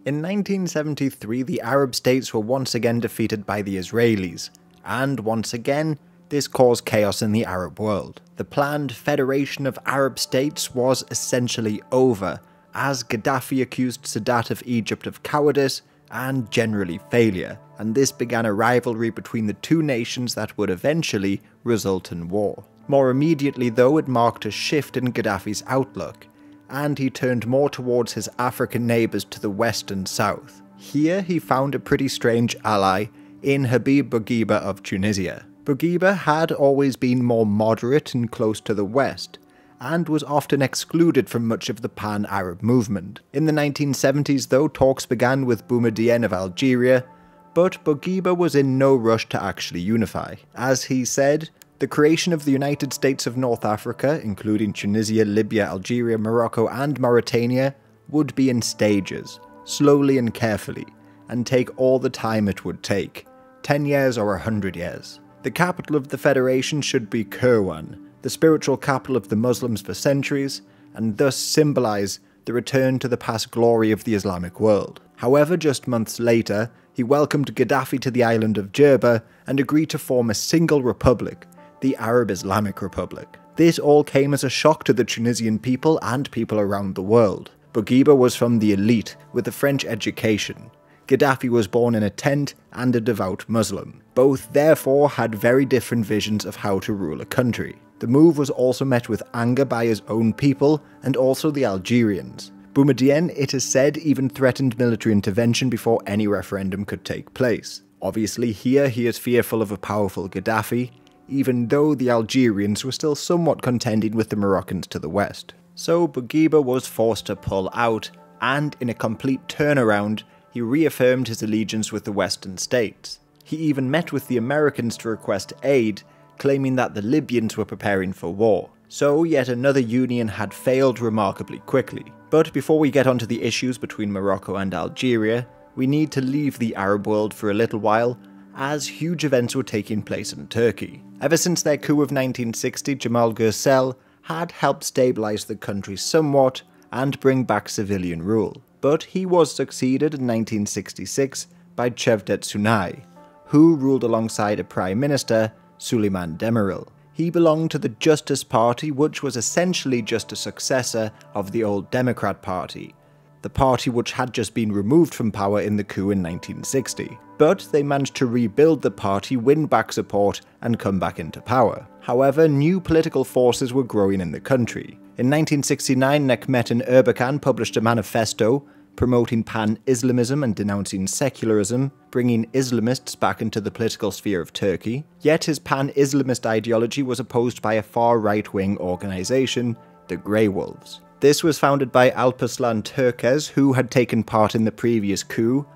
In 1973, the Arab states were once again defeated by the Israelis, and once again, this caused chaos in the Arab world. The planned Federation of Arab States was essentially over, as Gaddafi accused Sadat of Egypt of cowardice and generally failure, and this began a rivalry between the two nations that would eventually result in war. More immediately though, it marked a shift in Gaddafi's outlook, and he turned more towards his African neighbours to the west and south. Here he found a pretty strange ally in Habib Bourguiba of Tunisia. Bourguiba had always been more moderate and close to the west, and was often excluded from much of the pan-Arab movement. In the 1970s though, talks began with Boumediene of Algeria, but Bourguiba was in no rush to actually unify. As he said, the creation of the United States of North Africa, including Tunisia, Libya, Algeria, Morocco and Mauritania, would be in stages, slowly and carefully, and take all the time it would take, 10 years or 100 years. The capital of the Federation should be Kairouan, the spiritual capital of the Muslims for centuries, and thus symbolise the return to the past glory of the Islamic world. However, just months later, he welcomed Gaddafi to the island of Jerba and agreed to form a single republic, the Arab Islamic Republic. This all came as a shock to the Tunisian people and people around the world. Bourguiba was from the elite, with a French education. Gaddafi was born in a tent and a devout Muslim. Both therefore had very different visions of how to rule a country. The move was also met with anger by his own people and also the Algerians. Boumediene, it is said, even threatened military intervention before any referendum could take place. Obviously here he is fearful of a powerful Gaddafi, even though the Algerians were still somewhat contending with the Moroccans to the west. So Bourguiba was forced to pull out, and in a complete turnaround, he reaffirmed his allegiance with the Western states. He even met with the Americans to request aid, claiming that the Libyans were preparing for war. So yet another union had failed remarkably quickly. But before we get onto the issues between Morocco and Algeria, we need to leave the Arab world for a little while, as huge events were taking place in Turkey. Ever since their coup of 1960, Jamal Gürsel had helped stabilise the country somewhat and bring back civilian rule. But he was succeeded in 1966 by Cevdet Sunay, who ruled alongside a Prime Minister, Suleiman Demirel. He belonged to the Justice Party, which was essentially just a successor of the old Democrat Party, the party which had just been removed from power in the coup in 1960. But they managed to rebuild the party, win back support, and come back into power. However, new political forces were growing in the country. In 1969, Necmettin Erbakan published a manifesto promoting pan-Islamism and denouncing secularism, bringing Islamists back into the political sphere of Turkey. Yet his pan-Islamist ideology was opposed by a far right-wing organisation, the Grey Wolves. This was founded by Alparslan Türkeş, who had taken part in the previous coup,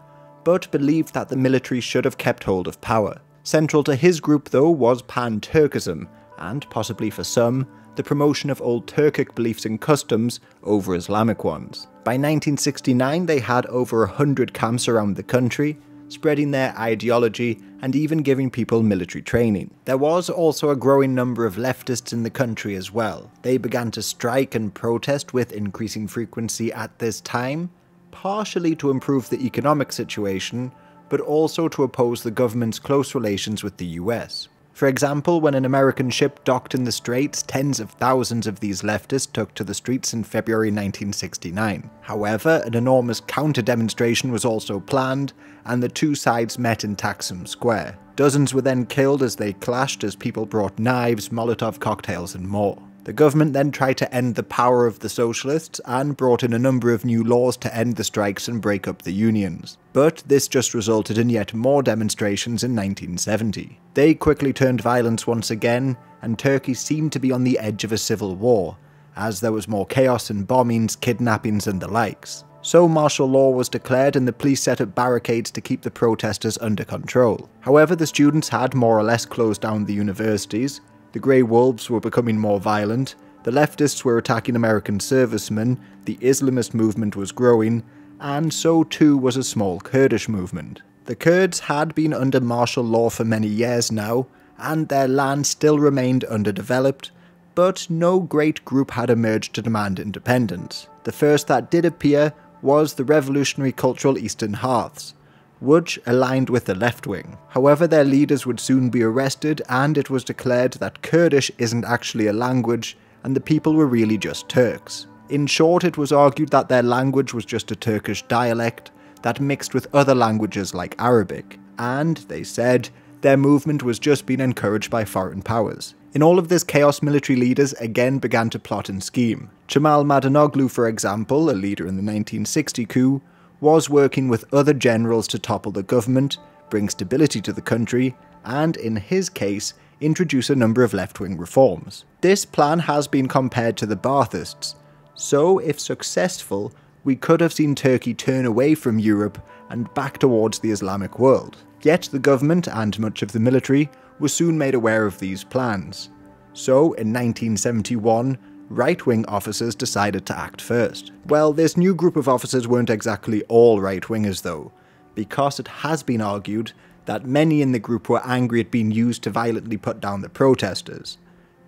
but believed that the military should have kept hold of power. Central to his group though was Pan-Turkism, and possibly for some, the promotion of old Turkic beliefs and customs over Islamic ones. By 1969 they had over 100 camps around the country, spreading their ideology and even giving people military training. There was also a growing number of leftists in the country as well. They began to strike and protest with increasing frequency at this time, partially to improve the economic situation, but also to oppose the government's close relations with the US. For example, when an American ship docked in the Straits, tens of thousands of these leftists took to the streets in February 1969. However, an enormous counter-demonstration was also planned, and the two sides met in Taksim Square. Dozens were then killed as they clashed as people brought knives, Molotov cocktails and more. The government then tried to end the power of the socialists and brought in a number of new laws to end the strikes and break up the unions. But this just resulted in yet more demonstrations in 1970. They quickly turned violence once again, and Turkey seemed to be on the edge of a civil war, as there was more chaos and bombings, kidnappings and the likes. So martial law was declared and the police set up barricades to keep the protesters under control. However, the students had more or less closed down the universities, the Grey Wolves were becoming more violent, the leftists were attacking American servicemen, the Islamist movement was growing, and so too was a small Kurdish movement. The Kurds had been under martial law for many years now, and their land still remained underdeveloped, but no great group had emerged to demand independence. The first that did appear was the revolutionary cultural Eastern Hearths, which aligned with the left wing. However, their leaders would soon be arrested, and it was declared that Kurdish isn't actually a language, and the people were really just Turks. In short, it was argued that their language was just a Turkish dialect that mixed with other languages like Arabic, and, they said, their movement was just being encouraged by foreign powers. In all of this chaos, military leaders again began to plot and scheme. Kemal Madanoglu, for example, a leader in the 1960 coup, was working with other generals to topple the government, bring stability to the country, and, in his case, introduce a number of left-wing reforms. This plan has been compared to the Baathists, so if successful, we could have seen Turkey turn away from Europe and back towards the Islamic world. Yet the government and much of the military were soon made aware of these plans. So, in 1971, right-wing officers decided to act first. Well, this new group of officers weren't exactly all right-wingers though, because it has been argued that many in the group were angry at being used to violently put down the protesters,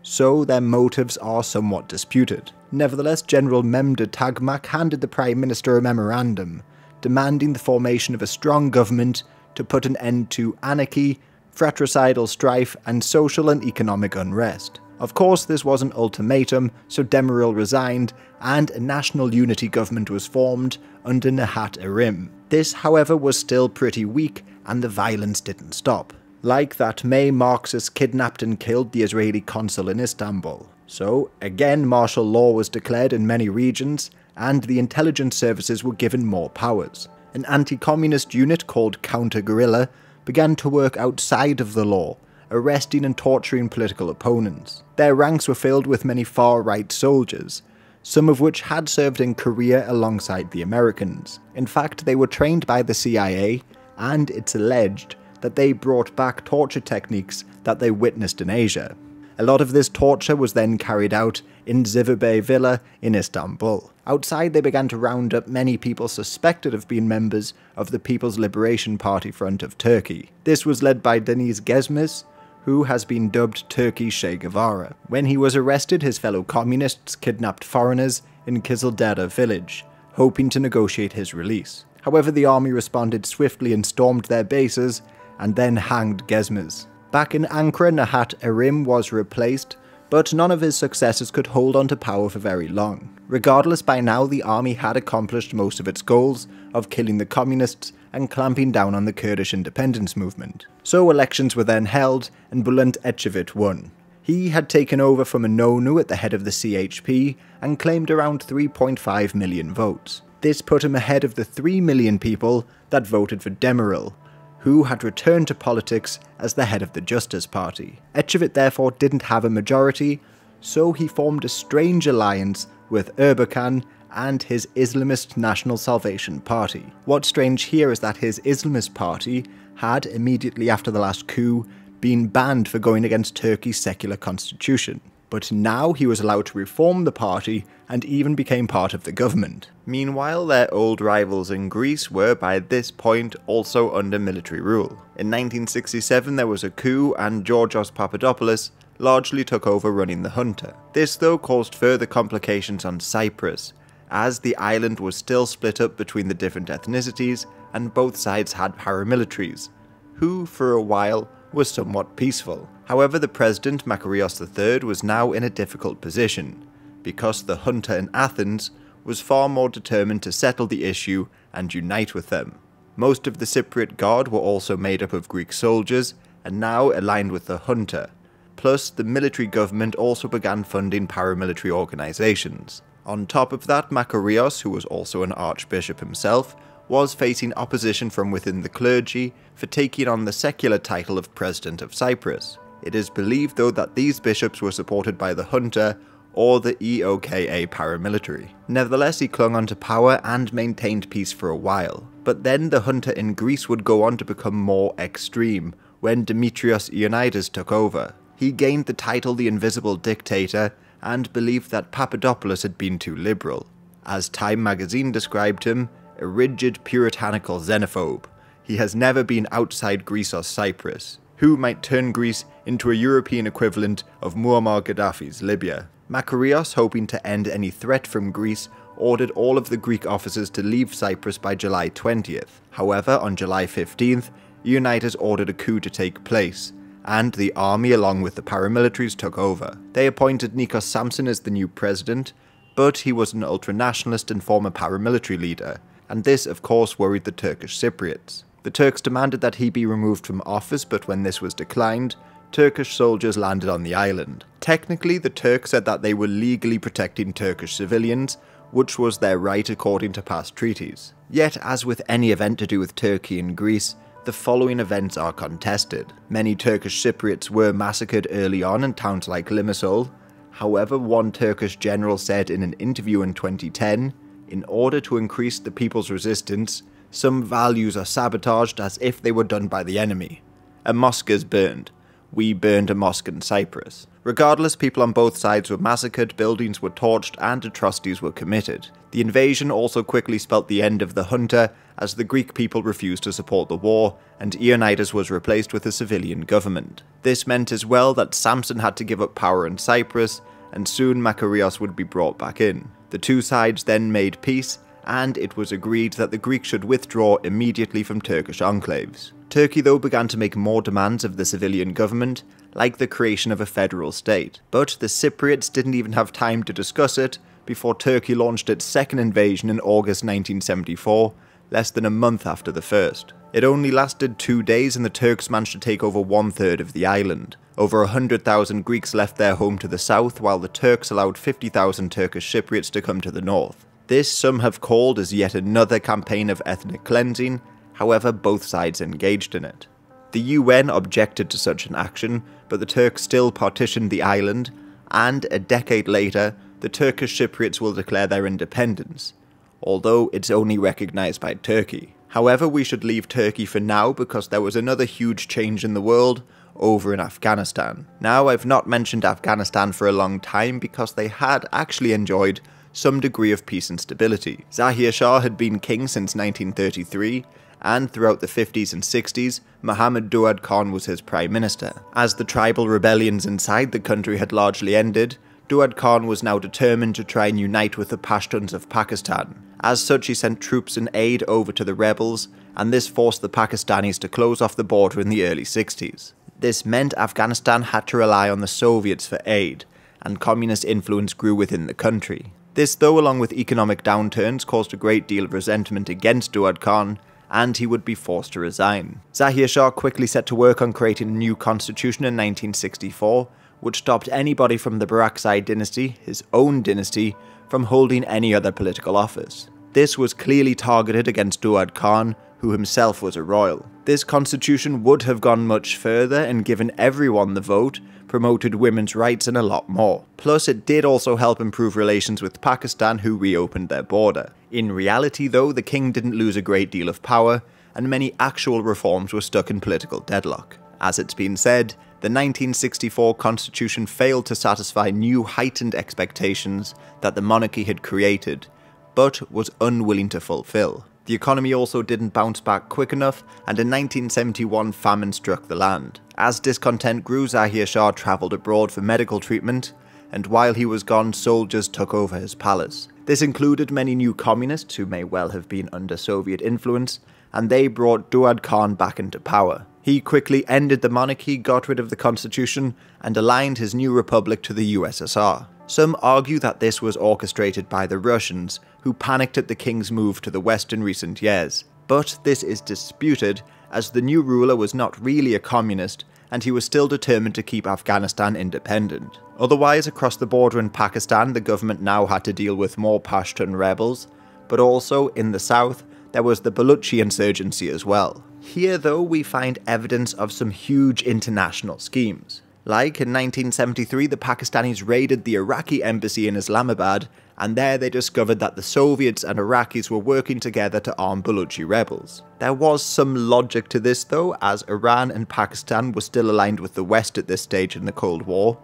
so their motives are somewhat disputed. Nevertheless, General Memduh Tagmak handed the Prime Minister a memorandum demanding the formation of a strong government to put an end to anarchy, fratricidal strife, and social and economic unrest. Of course, this was an ultimatum, so Demirel resigned, and a national unity government was formed under Nihat Erim. This, however, was still pretty weak, and the violence didn't stop. Like that May, Marxists kidnapped and killed the Israeli consul in Istanbul. So, again, martial law was declared in many regions, and the intelligence services were given more powers. An anti-communist unit called Counter-Guerrilla began to work outside of the law, arresting and torturing political opponents. Their ranks were filled with many far-right soldiers, some of which had served in Korea alongside the Americans. In fact, they were trained by the CIA, and it's alleged that they brought back torture techniques that they witnessed in Asia. A lot of this torture was then carried out in Zivabey Villa in Istanbul. Outside, they began to round up many people suspected of being members of the People's Liberation Party Front of Turkey. This was led by Deniz Gezmez, who has been dubbed Turkey's Che Guevara. When he was arrested, his fellow communists kidnapped foreigners in Kızıldere village, hoping to negotiate his release. However, the army responded swiftly and stormed their bases, and then hanged Gezmez. Back in Ankara, Nihat Erim was replaced, but none of his successors could hold on to power for very long. Regardless, by now the army had accomplished most of its goals of killing the communists and clamping down on the Kurdish independence movement. So elections were then held, and Bülent Ecevit won. He had taken over from Inonu at the head of the CHP and claimed around 3.5 million votes. This put him ahead of the 3 million people that voted for Demirel, who had returned to politics as the head of the Justice Party. Ecevit therefore didn't have a majority, so he formed a strange alliance with Erbakan and his Islamist National Salvation Party. What's strange here is that his Islamist party had, immediately after the last coup, been banned for going against Turkey's secular constitution. But now he was allowed to reform the party and even became part of the government. Meanwhile, their old rivals in Greece were by this point also under military rule. In 1967 there was a coup and Georgios Papadopoulos largely took over running the junta. This though caused further complications on Cyprus, as the island was still split up between the different ethnicities and both sides had paramilitaries, who for a while was somewhat peaceful. However, the president, Makarios III, was now in a difficult position, because the junta in Athens was far more determined to settle the issue and unite with them. Most of the Cypriot Guard were also made up of Greek soldiers, and now aligned with the junta. Plus, the military government also began funding paramilitary organisations. On top of that, Makarios, who was also an archbishop himself, was facing opposition from within the clergy for taking on the secular title of President of Cyprus. It is believed though that these bishops were supported by the junta or the EOKA paramilitary. Nevertheless, he clung onto power and maintained peace for a while. But then the junta in Greece would go on to become more extreme when Dimitrios Ioannidis took over. He gained the title the Invisible Dictator and believed that Papadopoulos had been too liberal. As Time magazine described him, a rigid puritanical xenophobe. He has never been outside Greece or Cyprus, who might turn Greece into a European equivalent of Muammar Gaddafi's Libya. Makarios, hoping to end any threat from Greece, ordered all of the Greek officers to leave Cyprus by July 20th. However, on July 15th, Ioannidis ordered a coup to take place, and the army along with the paramilitaries took over. They appointed Nikos Samson as the new president, but he was an ultra-nationalist and former paramilitary leader, and this of course worried the Turkish Cypriots. The Turks demanded that he be removed from office, but when this was declined, Turkish soldiers landed on the island. Technically, the Turks said that they were legally protecting Turkish civilians, which was their right according to past treaties. Yet, as with any event to do with Turkey and Greece, the following events are contested. Many Turkish Cypriots were massacred early on in towns like Limassol. However, one Turkish general said in an interview in 2010, in order to increase the people's resistance, some values are sabotaged as if they were done by the enemy. A mosque is burned. We burned a mosque in Cyprus. Regardless, people on both sides were massacred, buildings were torched, and atrocities were committed. The invasion also quickly spelt the end of the junta, as the Greek people refused to support the war, and Ioannidis was replaced with a civilian government. This meant as well that Samson had to give up power in Cyprus, and soon Makarios would be brought back in. The two sides then made peace, and it was agreed that the Greeks should withdraw immediately from Turkish enclaves. Turkey though began to make more demands of the civilian government, like the creation of a federal state. But the Cypriots didn't even have time to discuss it before Turkey launched its second invasion in August 1974, less than a month after the first. It only lasted 2 days and the Turks managed to take over 1/3 of the island. Over 100,000 Greeks left their home to the south, while the Turks allowed 50,000 Turkish Cypriots to come to the north. This some have called as yet another campaign of ethnic cleansing, however both sides engaged in it. The UN objected to such an action, but the Turks still partitioned the island, and a decade later, the Turkish Cypriots will declare their independence, although it's only recognised by Turkey. However, we should leave Turkey for now because there was another huge change in the world over in Afghanistan. Now, I've not mentioned Afghanistan for a long time because they had actually enjoyed some degree of peace and stability. Zahir Shah had been king since 1933, and throughout the 50s and 60s, Mohammad Duad Khan was his prime minister. As the tribal rebellions inside the country had largely ended, Duad Khan was now determined to try and unite with the Pashtuns of Pakistan. As such, he sent troops and aid over to the rebels, and this forced the Pakistanis to close off the border in the early 60s. This meant Afghanistan had to rely on the Soviets for aid, and communist influence grew within the country. This, though, along with economic downturns, caused a great deal of resentment against Duad Khan, and he would be forced to resign. Zahir Shah quickly set to work on creating a new constitution in 1964, which stopped anybody from the Barakzai dynasty, his own dynasty, from holding any other political office. This was clearly targeted against Duad Khan, who himself was a royal. This constitution would have gone much further and given everyone the vote, promoted women's rights and a lot more. Plus, it did also help improve relations with Pakistan, who reopened their border. In reality though, the king didn't lose a great deal of power, and many actual reforms were stuck in political deadlock. As it's been said, the 1964 constitution failed to satisfy new heightened expectations that the monarchy had created, but was unwilling to fulfill. The economy also didn't bounce back quick enough, and in 1971 famine struck the land. As discontent grew, Zahir Shah travelled abroad for medical treatment, and while he was gone, soldiers took over his palace. This included many new communists who may well have been under Soviet influence, and they brought Duad Khan back into power. He quickly ended the monarchy, got rid of the constitution, and aligned his new republic to the USSR. Some argue that this was orchestrated by the Russians, who panicked at the king's move to the west in recent years. But this is disputed, as the new ruler was not really a communist, and he was still determined to keep Afghanistan independent. Otherwise, across the border in Pakistan, the government now had to deal with more Pashtun rebels, but also, in the south, there was the Baluchi insurgency as well. Here, though, we find evidence of some huge international schemes. Like in 1973, the Pakistanis raided the Iraqi embassy in Islamabad, and there they discovered that the Soviets and Iraqis were working together to arm Baluchi rebels. There was some logic to this though, as Iran and Pakistan were still aligned with the West at this stage in the Cold War,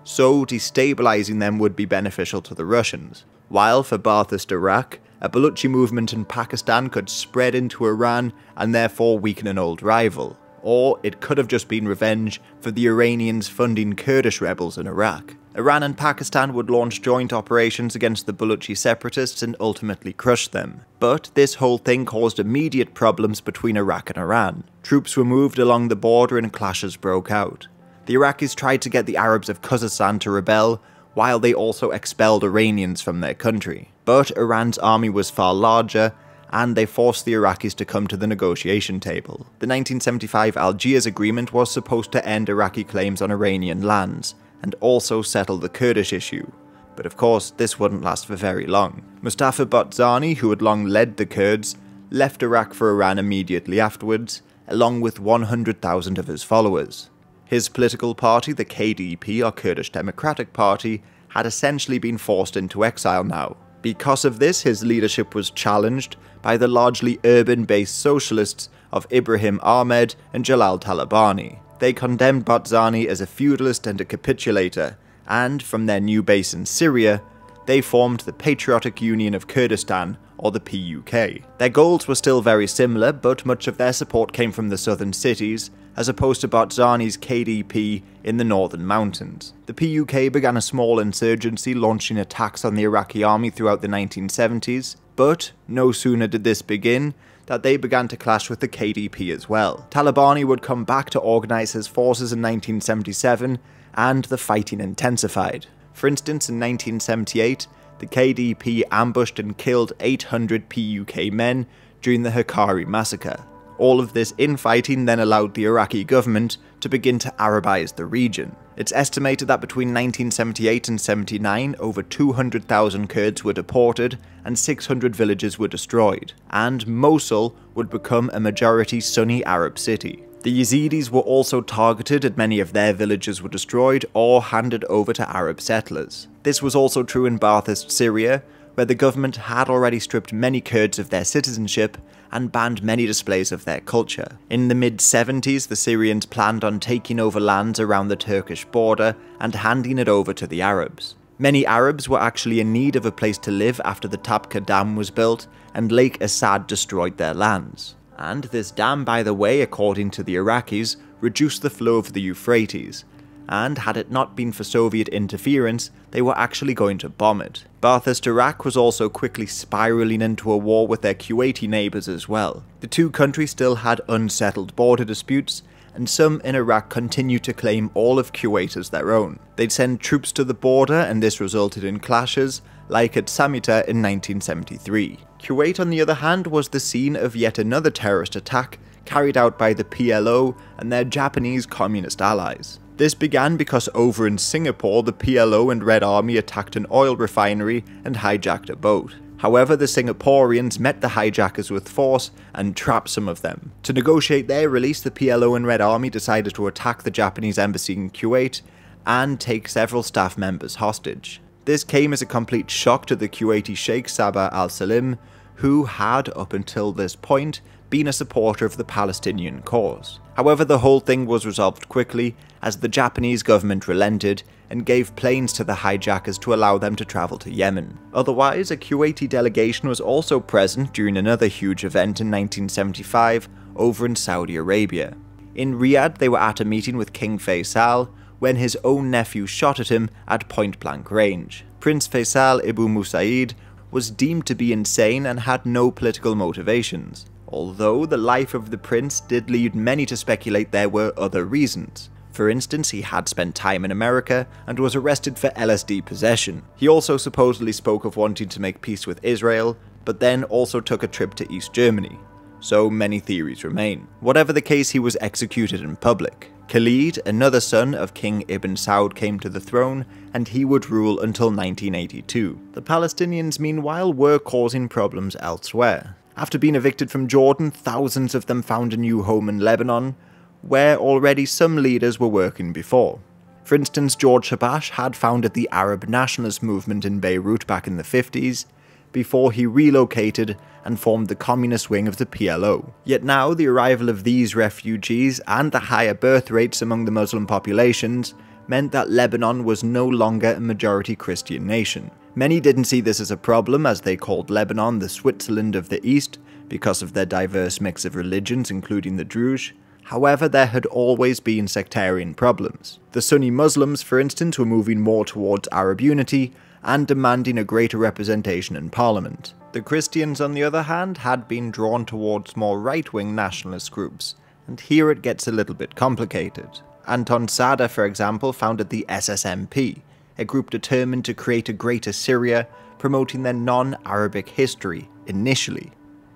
so destabilizing them would be beneficial to the Russians. While for Ba'athist Iraq, a Baluchi movement in Pakistan could spread into Iran and therefore weaken an old rival. Or it could have just been revenge for the Iranians funding Kurdish rebels in Iraq. Iran and Pakistan would launch joint operations against the Baluchi separatists and ultimately crush them. But this whole thing caused immediate problems between Iraq and Iran. Troops were moved along the border and clashes broke out. The Iraqis tried to get the Arabs of Khuzestan to rebel, while they also expelled Iranians from their country. But Iran's army was far larger, and they forced the Iraqis to come to the negotiation table. The 1975 Algiers Agreement was supposed to end Iraqi claims on Iranian lands, and also settle the Kurdish issue. But of course, this wouldn't last for very long. Mustafa Barzani, who had long led the Kurds, left Iraq for Iran immediately afterwards, along with 100,000 of his followers. His political party, the KDP, or Kurdish Democratic Party, had essentially been forced into exile now. Because of this, his leadership was challenged by the largely urban-based socialists of Ibrahim Ahmed and Jalal Talabani. They condemned Barzani as a feudalist and a capitulator, and from their new base in Syria, they formed the Patriotic Union of Kurdistan, or the PUK. Their goals were still very similar, but much of their support came from the southern cities, as opposed to Barzani's KDP in the northern mountains. The PUK began a small insurgency, launching attacks on the Iraqi army throughout the 1970s, but no sooner did this begin that they began to clash with the KDP as well. Talabani would come back to organise his forces in 1977, and the fighting intensified. For instance, in 1978, the KDP ambushed and killed 800 PUK men during the Hakkari massacre. All of this infighting then allowed the Iraqi government to begin to Arabize the region. It's estimated that between 1978 and 79, over 200,000 Kurds were deported and 600 villages were destroyed, and Mosul would become a majority Sunni Arab city. The Yazidis were also targeted, and many of their villages were destroyed or handed over to Arab settlers. This was also true in Ba'athist Syria, where the government had already stripped many Kurds of their citizenship and banned many displays of their culture. In the mid-70s, the Syrians planned on taking over lands around the Turkish border and handing it over to the Arabs. Many Arabs were actually in need of a place to live after the Tabqa Dam was built and Lake Assad destroyed their lands. And this dam, by the way, according to the Iraqis, reduced the flow of the Euphrates, and had it not been for Soviet interference, they were actually going to bomb it. Ba'athist Iraq was also quickly spiraling into a war with their Kuwaiti neighbours as well. The two countries still had unsettled border disputes, and some in Iraq continued to claim all of Kuwait as their own. They'd send troops to the border, and this resulted in clashes, like at Samita in 1973. Kuwait, on the other hand, was the scene of yet another terrorist attack carried out by the PLO and their Japanese communist allies. This began because over in Singapore, the PLO and Red Army attacked an oil refinery and hijacked a boat. However, the Singaporeans met the hijackers with force and trapped some of them. To negotiate their release, the PLO and Red Army decided to attack the Japanese embassy in Kuwait and take several staff members hostage. This came as a complete shock to the Kuwaiti Sheikh Sabah al-Salim, who had, up until this point, been a supporter of the Palestinian cause. However, the whole thing was resolved quickly as the Japanese government relented and gave planes to the hijackers to allow them to travel to Yemen. Otherwise, a Kuwaiti delegation was also present during another huge event in 1975 over in Saudi Arabia. In Riyadh, they were at a meeting with King Faisal when his own nephew shot at him at point-blank range. Prince Faisal Ibn Musaid was deemed to be insane and had no political motivations, although the life of the prince did lead many to speculate there were other reasons. For instance, he had spent time in America and was arrested for LSD possession. He also supposedly spoke of wanting to make peace with Israel, but then also took a trip to East Germany. So many theories remain. Whatever the case, he was executed in public. Khalid, another son of King Ibn Saud, came to the throne, and he would rule until 1982. The Palestinians, meanwhile, were causing problems elsewhere. After being evicted from Jordan, thousands of them found a new home in Lebanon, where already some leaders were working before. For instance, George Habash had founded the Arab nationalist movement in Beirut back in the 50s, before he relocated and formed the communist wing of the PLO. Yet now, the arrival of these refugees and the higher birth rates among the Muslim populations meant that Lebanon was no longer a majority Christian nation. Many didn't see this as a problem, as they called Lebanon the Switzerland of the East because of their diverse mix of religions, including the Druze, However, there had always been sectarian problems. The Sunni Muslims, for instance, were moving more towards Arab unity and demanding a greater representation in parliament. The Christians, on the other hand, had been drawn towards more right-wing nationalist groups, and here it gets a little bit complicated. Anton Saada, for example, founded the SSMP, a group determined to create a greater Syria, promoting their non-Arabic history, initially.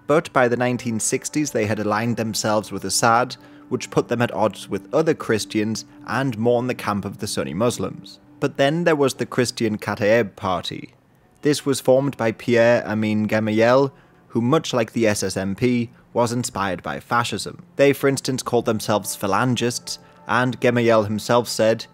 But by the 1960s they had aligned themselves with Assad, which put them at odds with other Christians and more in the camp of the Sunni Muslims. But then there was the Christian Kataeb Party. This was formed by Pierre Amin Gemayel, who, much like the SSMP, was inspired by fascism. They, for instance, called themselves phalangists, and Gemayel himself said,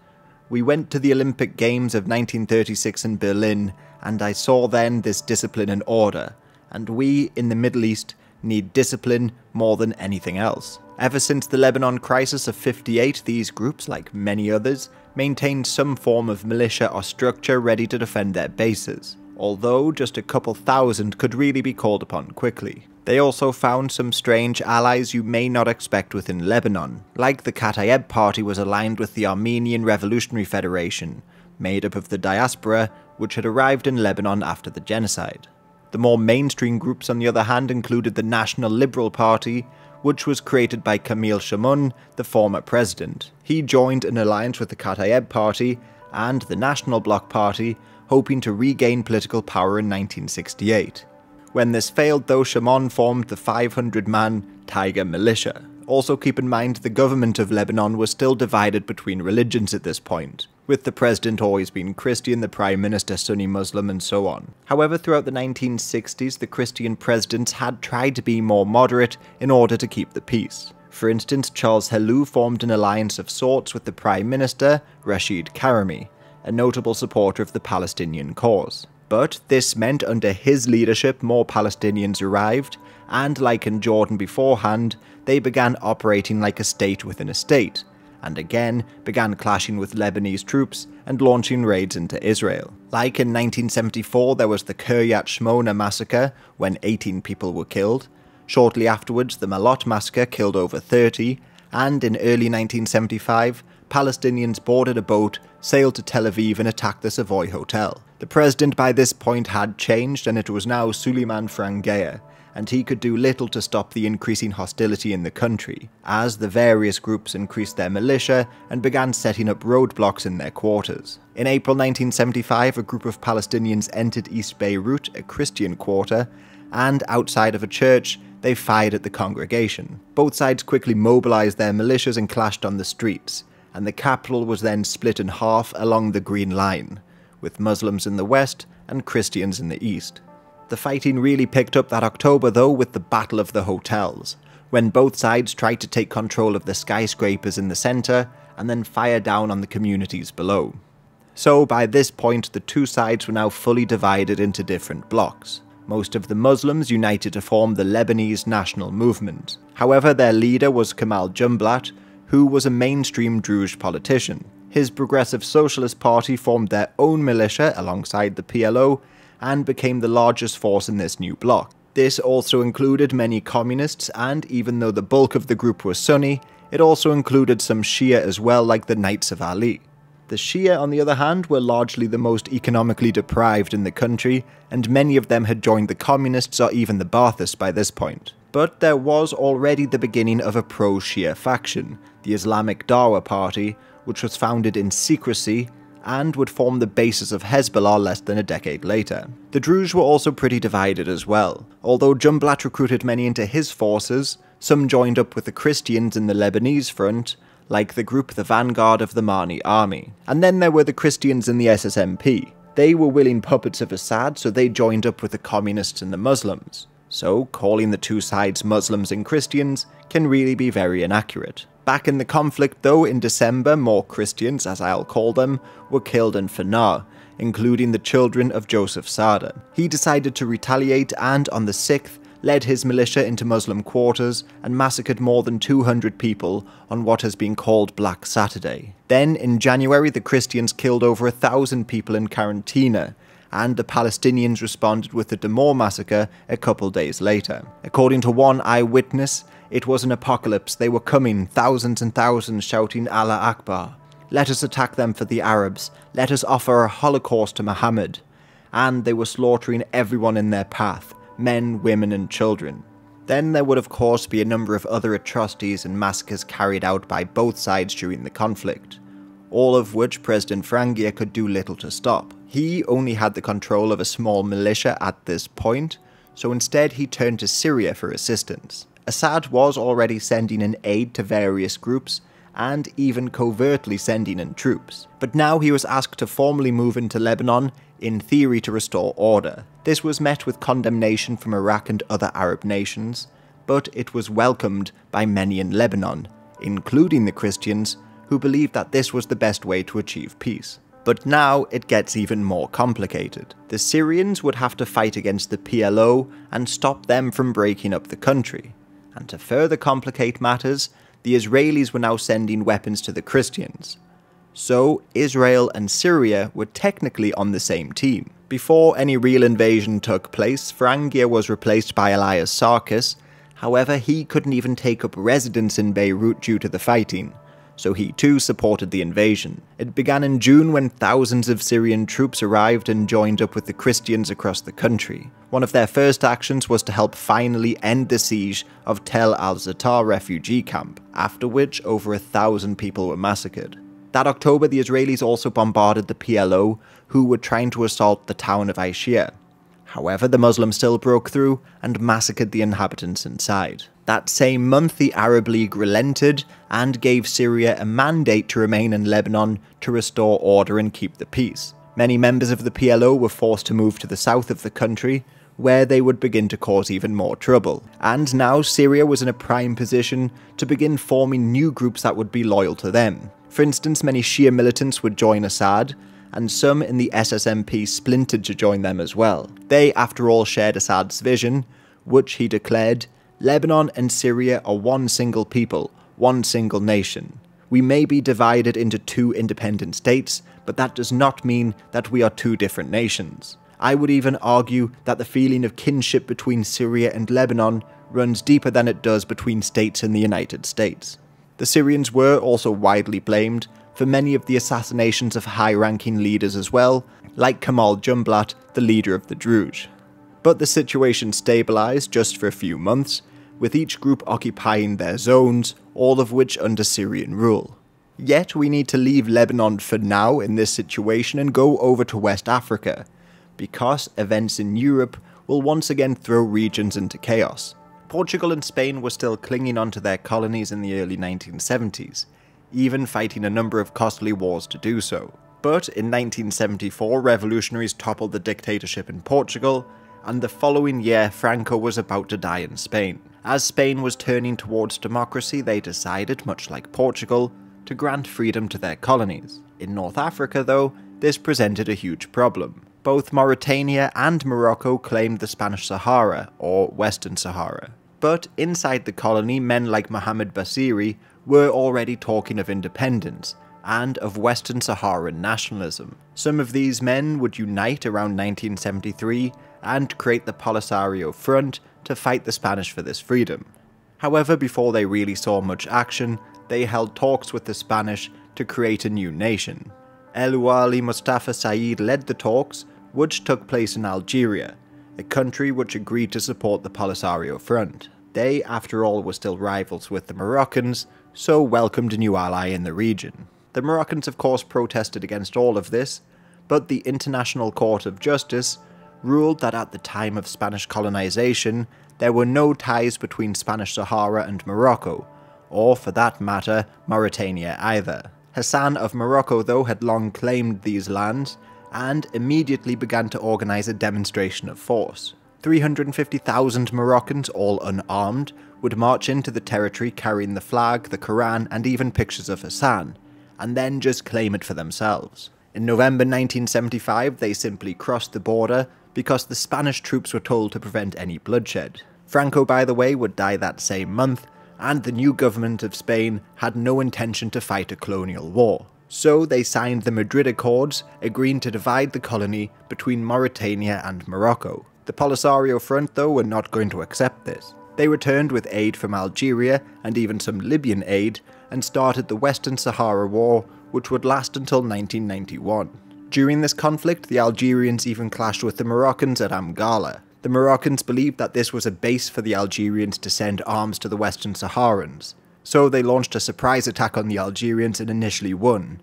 "We went to the Olympic Games of 1936 in Berlin, and I saw then this discipline and order, and we, in the Middle East, need discipline more than anything else." Ever since the Lebanon crisis of '58, these groups, like many others, maintained some form of militia or structure ready to defend their bases, although just a couple thousand could really be called upon quickly. They also found some strange allies you may not expect within Lebanon, like the Kataeb Party was aligned with the Armenian Revolutionary Federation, made up of the diaspora which had arrived in Lebanon after the genocide. The more mainstream groups, on the other hand, included the National Liberal Party, which was created by Camille Chamoun, the former president. He joined an alliance with the Kataeb Party and the National Bloc Party, hoping to regain political power in 1968. When this failed, though, Chamoun formed the 500-man Tiger Militia. Also keep in mind the government of Lebanon was still divided between religions at this point, with the president always being Christian, the prime minister Sunni Muslim, and so on. However, throughout the 1960s, the Christian presidents had tried to be more moderate in order to keep the peace. For instance, Charles Helou formed an alliance of sorts with the prime minister, Rashid Karami, a notable supporter of the Palestinian cause. But this meant under his leadership more Palestinians arrived, and like in Jordan beforehand, they began operating like a state within a state, and again began clashing with Lebanese troops and launching raids into Israel. Like in 1974, there was the Kiryat Shmona massacre, when 18 people were killed. Shortly afterwards, the Malot massacre killed over 30, and in early 1975, Palestinians boarded a boat, sailed to Tel Aviv and attacked the Savoy Hotel. The president by this point had changed, and it was now Suleiman Frangieh, and he could do little to stop the increasing hostility in the country, as the various groups increased their militia and began setting up roadblocks in their quarters. In April 1975, a group of Palestinians entered East Beirut, a Christian quarter, and outside of a church, they fired at the congregation. Both sides quickly mobilized their militias and clashed on the streets, and the capital was then split in half along the Green Line, with Muslims in the west and Christians in the east. The fighting really picked up that October though with the Battle of the Hotels, when both sides tried to take control of the skyscrapers in the centre and then fire down on the communities below. So by this point the two sides were now fully divided into different blocks. Most of the Muslims united to form the Lebanese National Movement. However, their leader was Kemal Jumblat, who was a mainstream Druze politician. His Progressive Socialist Party formed their own militia alongside the PLO and became the largest force in this new bloc. This also included many communists, and even though the bulk of the group was Sunni, it also included some Shia as well, like the Knights of Ali. The Shia, on the other hand, were largely the most economically deprived in the country, and many of them had joined the communists or even the Baathists by this point. But there was already the beginning of a pro-Shia faction, the Islamic Dawa Party, which was founded in secrecy and would form the basis of Hezbollah less than a decade later. The Druze were also pretty divided as well. Although Jumblat recruited many into his forces, some joined up with the Christians in the Lebanese front, like the group the Vanguard of the Mani Army. And then there were the Christians in the SSMP. They were willing puppets of Assad, so they joined up with the communists and the Muslims. So calling the two sides Muslims and Christians can really be very inaccurate. Back in the conflict though, in December, more Christians, as I'll call them, were killed in Fanar, including the children of Joseph Saada. He decided to retaliate and, on the 6th, led his militia into Muslim quarters and massacred more than 200 people on what has been called Black Saturday. Then, in January, the Christians killed over 1,000 people in Karantina, and the Palestinians responded with the Damour massacre a couple days later. According to one eyewitness, It was an apocalypse. They were coming, thousands and thousands, shouting Allah Akbar. Let us attack them for the Arabs. Let us offer a holocaust to Muhammad. And they were slaughtering everyone in their path, men, women and children. Then there would of course be a number of other atrocities and massacres carried out by both sides during the conflict, all of which President Frangieh could do little to stop. He only had the control of a small militia at this point, so instead he turned to Syria for assistance. Assad was already sending in aid to various groups, and even covertly sending in troops. But now he was asked to formally move into Lebanon, in theory to restore order. This was met with condemnation from Iraq and other Arab nations, but it was welcomed by many in Lebanon, including the Christians, who believed that this was the best way to achieve peace. But now it gets even more complicated. The Syrians would have to fight against the PLO and stop them from breaking up the country. And to further complicate matters, the Israelis were now sending weapons to the Christians. So Israel and Syria were technically on the same team. Before any real invasion took place, Frangieh was replaced by Elias Sarkis. However, he couldn't even take up residence in Beirut due to the fighting, so he too supported the invasion. It began in June when thousands of Syrian troops arrived and joined up with the Christians across the country. One of their first actions was to help finally end the siege of Tel al-Zatar refugee camp, after which over 1,000 people were massacred. That October, the Israelis also bombarded the PLO, who were trying to assault the town of Aishia. However, the Muslims still broke through and massacred the inhabitants inside. That same month, the Arab League relented and gave Syria a mandate to remain in Lebanon to restore order and keep the peace. Many members of the PLO were forced to move to the south of the country, where they would begin to cause even more trouble. And now Syria was in a prime position to begin forming new groups that would be loyal to them. For instance, many Shia militants would join Assad, and some in the SSMP splintered to join them as well. They, after all, shared Assad's vision, which he declared, "Lebanon and Syria are one single people, one single nation. We may be divided into two independent states, but that does not mean that we are two different nations." I would even argue that the feeling of kinship between Syria and Lebanon runs deeper than it does between states in the United States. The Syrians were also widely blamed for many of the assassinations of high-ranking leaders as well, like Kamal Jumblat, the leader of the Druze. But the situation stabilized just for a few months, with each group occupying their zones, all of which under Syrian rule. Yet we need to leave Lebanon for now in this situation and go over to West Africa, because events in Europe will once again throw regions into chaos. Portugal and Spain were still clinging onto their colonies in the early 1970s, even fighting a number of costly wars to do so. But in 1974, revolutionaries toppled the dictatorship in Portugal, and the following year Franco was about to die in Spain. As Spain was turning towards democracy, they decided, much like Portugal, to grant freedom to their colonies. In North Africa, though, this presented a huge problem. Both Mauritania and Morocco claimed the Spanish Sahara, or Western Sahara. But inside the colony, men like Mohamed Basiri were already talking of independence, and of Western Saharan nationalism. Some of these men would unite around 1973 and create the Polisario Front to fight the Spanish for this freedom. However, before they really saw much action, they held talks with the Spanish to create a new nation. El Wali Mustafa Said led the talks, which took place in Algeria, a country which agreed to support the Polisario Front. They, after all, were still rivals with the Moroccans, so welcomed a new ally in the region. The Moroccans of course protested against all of this, but the International Court of Justice ruled that at the time of Spanish colonization, there were no ties between Spanish Sahara and Morocco, or for that matter, Mauritania either. Hassan of Morocco, though, had long claimed these lands, and immediately began to organize a demonstration of force. 350,000 Moroccans, all unarmed, would march into the territory carrying the flag, the Quran, and even pictures of Hassan, and then just claim it for themselves. In November 1975, they simply crossed the border because the Spanish troops were told to prevent any bloodshed. Franco, by the way, would die that same month, and the new government of Spain had no intention to fight a colonial war. So they signed the Madrid Accords, agreeing to divide the colony between Mauritania and Morocco. The Polisario Front, though, were not going to accept this. They returned with aid from Algeria and even some Libyan aid and started the Western Sahara War, which would last until 1991. During this conflict, the Algerians even clashed with the Moroccans at Amgala. The Moroccans believed that this was a base for the Algerians to send arms to the Western Saharans, so they launched a surprise attack on the Algerians and initially won,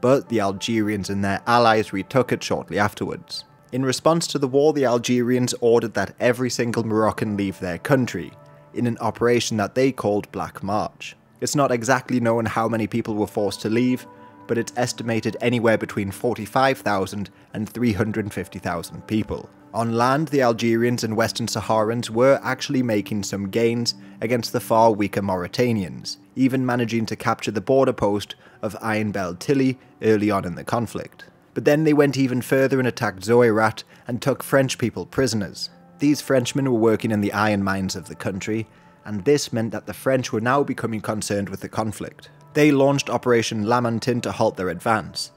but the Algerians and their allies retook it shortly afterwards. In response to the war, the Algerians ordered that every single Moroccan leave their country, in an operation that they called Black March. It's not exactly known how many people were forced to leave, but it's estimated anywhere between 45,000 and 350,000 people. On land, the Algerians and Western Saharans were actually making some gains against the far weaker Mauritanians, even managing to capture the border post of Ain Bel Tili early on in the conflict. But then they went even further and attacked Zoirat and took French people prisoners. These Frenchmen were working in the iron mines of the country, and this meant that the French were now becoming concerned with the conflict. They launched Operation Lamantin to halt their advance.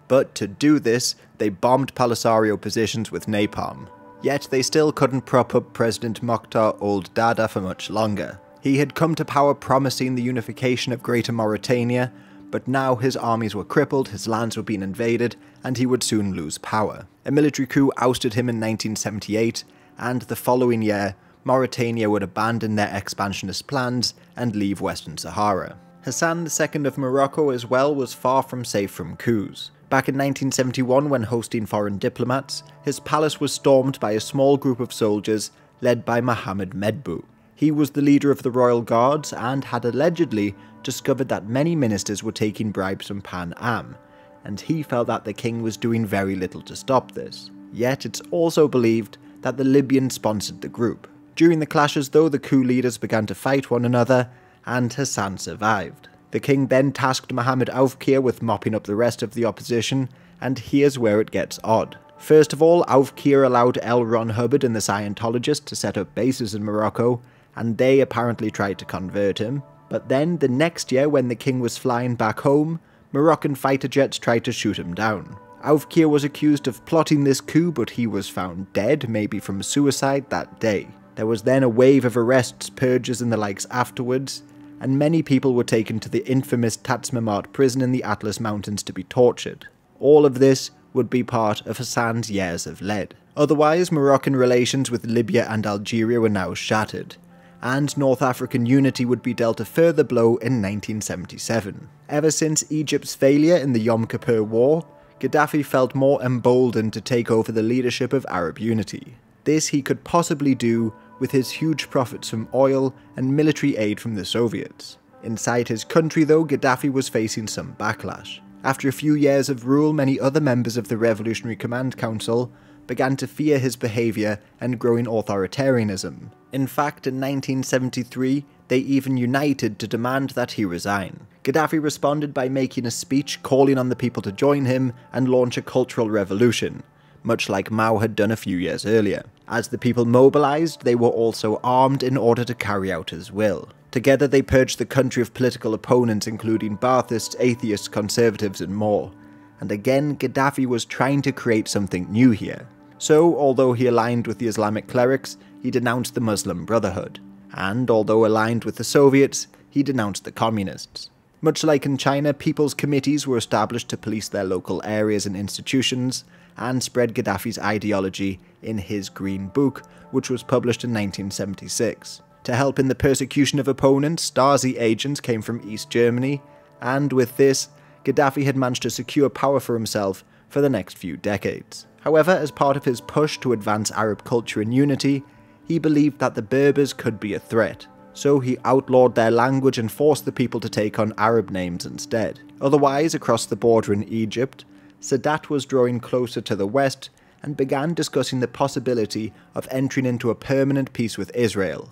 But to do this, they bombed Polisario positions with napalm. Yet they still couldn't prop up President Mokhtar Ould Daddah for much longer. He had come to power promising the unification of Greater Mauritania, but now his armies were crippled, his lands were being invaded, and he would soon lose power. A military coup ousted him in 1978, and the following year, Mauritania would abandon their expansionist plans and leave Western Sahara. Hassan II of Morocco as well was far from safe from coups. Back in 1971, when hosting foreign diplomats, his palace was stormed by a small group of soldiers led by Mohammed Medbou. He was the leader of the royal guards and had allegedly discovered that many ministers were taking bribes from Pan Am, and he felt that the king was doing very little to stop this. Yet it's also believed that the Libyans sponsored the group. During the clashes though, the coup leaders began to fight one another, and Hassan survived. The king then tasked Mohammed Oufkir with mopping up the rest of the opposition, and here's where it gets odd. First of all, Oufkir allowed L. Ron Hubbard and the Scientologists to set up bases in Morocco, and they apparently tried to convert him. But then, the next year when the king was flying back home, Moroccan fighter jets tried to shoot him down. Oufkir was accused of plotting this coup, but he was found dead, maybe from suicide, that day. There was then a wave of arrests, purges and the likes afterwards, and many people were taken to the infamous Tatsmamart prison in the Atlas Mountains to be tortured. All of this would be part of Hassan's years of lead. Otherwise, Moroccan relations with Libya and Algeria were now shattered, and North African unity would be dealt a further blow in 1977. Ever since Egypt's failure in the Yom Kippur War, Gaddafi felt more emboldened to take over the leadership of Arab unity. This he could possibly do with his huge profits from oil and military aid from the Soviets. Inside his country though, Gaddafi was facing some backlash. After a few years of rule, many other members of the Revolutionary Command Council began to fear his behaviour and growing authoritarianism. In fact, in 1973, they even united to demand that he resign. Gaddafi responded by making a speech calling on the people to join him and launch a cultural revolution, much like Mao had done a few years earlier. As the people mobilized, they were also armed in order to carry out his will. Together they purged the country of political opponents including Baathists, atheists, conservatives and more. And again, Gaddafi was trying to create something new here. So, although he aligned with the Islamic clerics, he denounced the Muslim Brotherhood. And although aligned with the Soviets, he denounced the communists. Much like in China, people's committees were established to police their local areas and institutions, and spread Gaddafi's ideology in his Green Book, which was published in 1976. To help in the persecution of opponents, Stasi agents came from East Germany, and with this, Gaddafi had managed to secure power for himself for the next few decades. However, as part of his push to advance Arab culture and unity, he believed that the Berbers could be a threat, so he outlawed their language and forced the people to take on Arab names instead. Otherwise, across the border in Egypt, Sadat was drawing closer to the west and began discussing the possibility of entering into a permanent peace with Israel,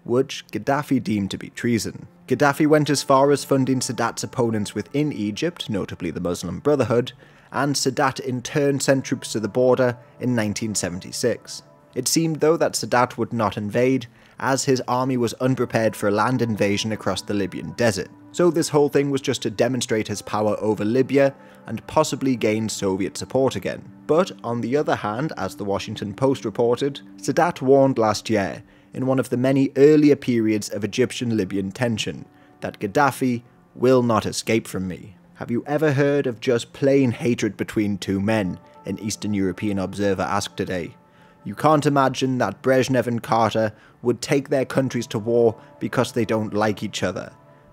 which Gaddafi deemed to be treason. Gaddafi went as far as funding Sadat's opponents within Egypt, notably the Muslim Brotherhood, and Sadat in turn sent troops to the border in 1976. It seemed though that Sadat would not invade, as his army was unprepared for a land invasion across the Libyan desert. So this whole thing was just to demonstrate his power over Libya and possibly gain Soviet support again. But on the other hand, as the Washington Post reported, Sadat warned last year, in one of the many earlier periods of Egyptian-Libyan tension, that Gaddafi will not escape from me. Have you ever heard of just plain hatred between two men? An Eastern European observer asked today. You can't imagine that Brezhnev and Carter would take their countries to war because they don't like each other.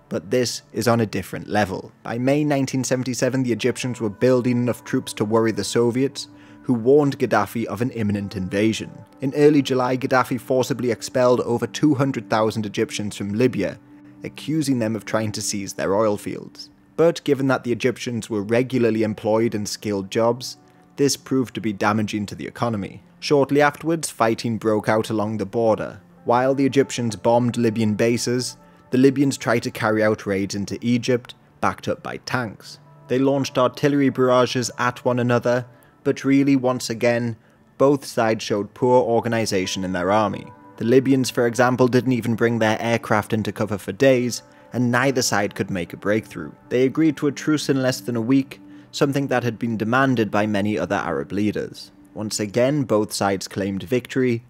But this is on a different level. By May 1977, the Egyptians were building enough troops to worry the Soviets, who warned Gaddafi of an imminent invasion. In early July, Gaddafi forcibly expelled over 200,000 Egyptians from Libya, accusing them of trying to seize their oil fields. But given that the Egyptians were regularly employed in skilled jobs, this proved to be damaging to the economy. Shortly afterwards, fighting broke out along the border. While the Egyptians bombed Libyan bases, the Libyans tried to carry out raids into Egypt, backed up by tanks. They launched artillery barrages at one another, but really, once again, both sides showed poor organisation in their army. The Libyans, for example, didn't even bring their aircraft into cover for days, and neither side could make a breakthrough. They agreed to a truce in less than a week, something that had been demanded by many other Arab leaders. Once again, both sides claimed victory,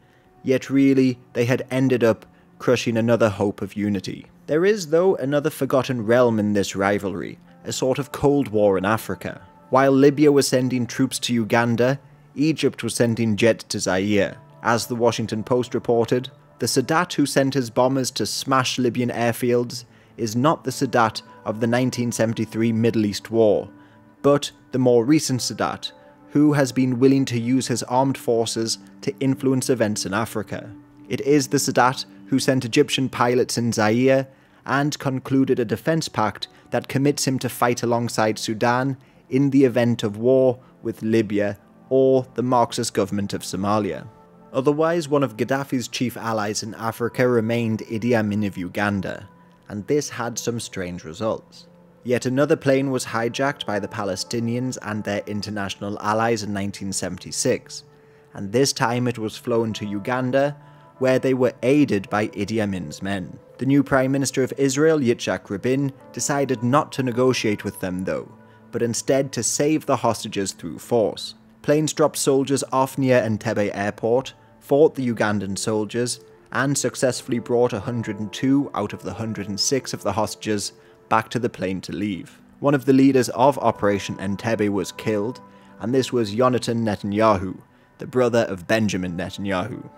yet really, they had ended up crushing another hope of unity. There is, though, another forgotten realm in this rivalry, a sort of Cold War in Africa. While Libya was sending troops to Uganda, Egypt was sending jets to Zaire. As the Washington Post reported, the Sadat who sent his bombers to smash Libyan airfields is not the Sadat of the 1973 Middle East War, but the more recent Sadat, who has been willing to use his armed forces to influence events in Africa. It is the Sadat who sent Egyptian pilots in Zaire and concluded a defense pact that commits him to fight alongside Sudan in the event of war with Libya or the Marxist government of Somalia. Otherwise, one of Gaddafi's chief allies in Africa remained Idi Amin of Uganda, and this had some strange results. Yet another plane was hijacked by the Palestinians and their international allies in 1976, and this time it was flown to Uganda, where they were aided by Idi Amin's men. The new Prime Minister of Israel, Yitzhak Rabin, decided not to negotiate with them though, but instead to save the hostages through force. Planes dropped soldiers off near Entebbe airport, fought the Ugandan soldiers, and successfully brought 102 out of the 106 of the hostages back to the plane to leave. One of the leaders of Operation Entebbe was killed, and this was Yonatan Netanyahu, the brother of Benjamin Netanyahu.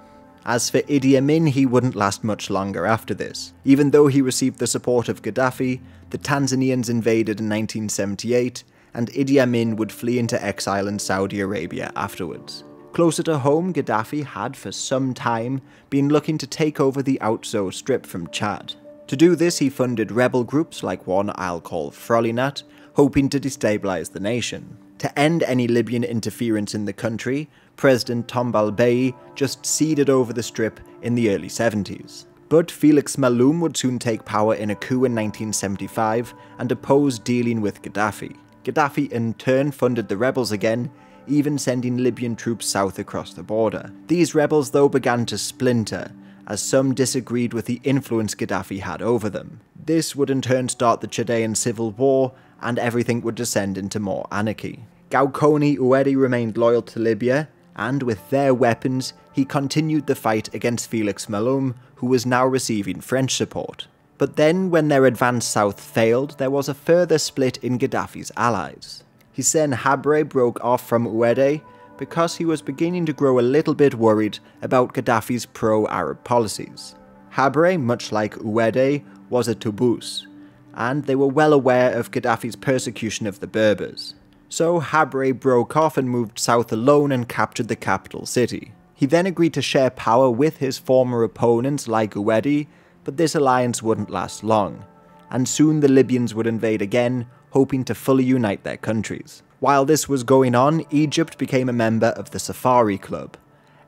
As for Idi Amin, he wouldn't last much longer after this. Even though he received the support of Gaddafi, the Tanzanians invaded in 1978, and Idi Amin would flee into exile in Saudi Arabia afterwards. Closer to home, Gaddafi had for some time been looking to take over the Outzo Strip from Chad. To do this, he funded rebel groups like one I'll call Frolinat, hoping to destabilize the nation. To end any Libyan interference in the country, President Tombal Bey just ceded over the Strip in the early 70s. But Felix Malloum would soon take power in a coup in 1975 and oppose dealing with Gaddafi. Gaddafi in turn funded the rebels again, even sending Libyan troops south across the border. These rebels though began to splinter, as some disagreed with the influence Gaddafi had over them. This would in turn start the Chadian civil war, and everything would descend into more anarchy. Gauconi Ouedi remained loyal to Libya, and with their weapons, he continued the fight against Felix Malloum, who was now receiving French support. But then, when their advance south failed, there was a further split in Gaddafi's allies. Hissène Habré broke off from Ouedi because he was beginning to grow a little bit worried about Gaddafi's pro-Arab policies. Habré, much like Ouedi, was a Toubouz, and they were well aware of Gaddafi's persecution of the Berbers. So Habré broke off and moved south alone and captured the capital city. He then agreed to share power with his former opponents like Ouedi, but this alliance wouldn't last long, and soon the Libyans would invade again, hoping to fully unite their countries. While this was going on, Egypt became a member of the Safari Club,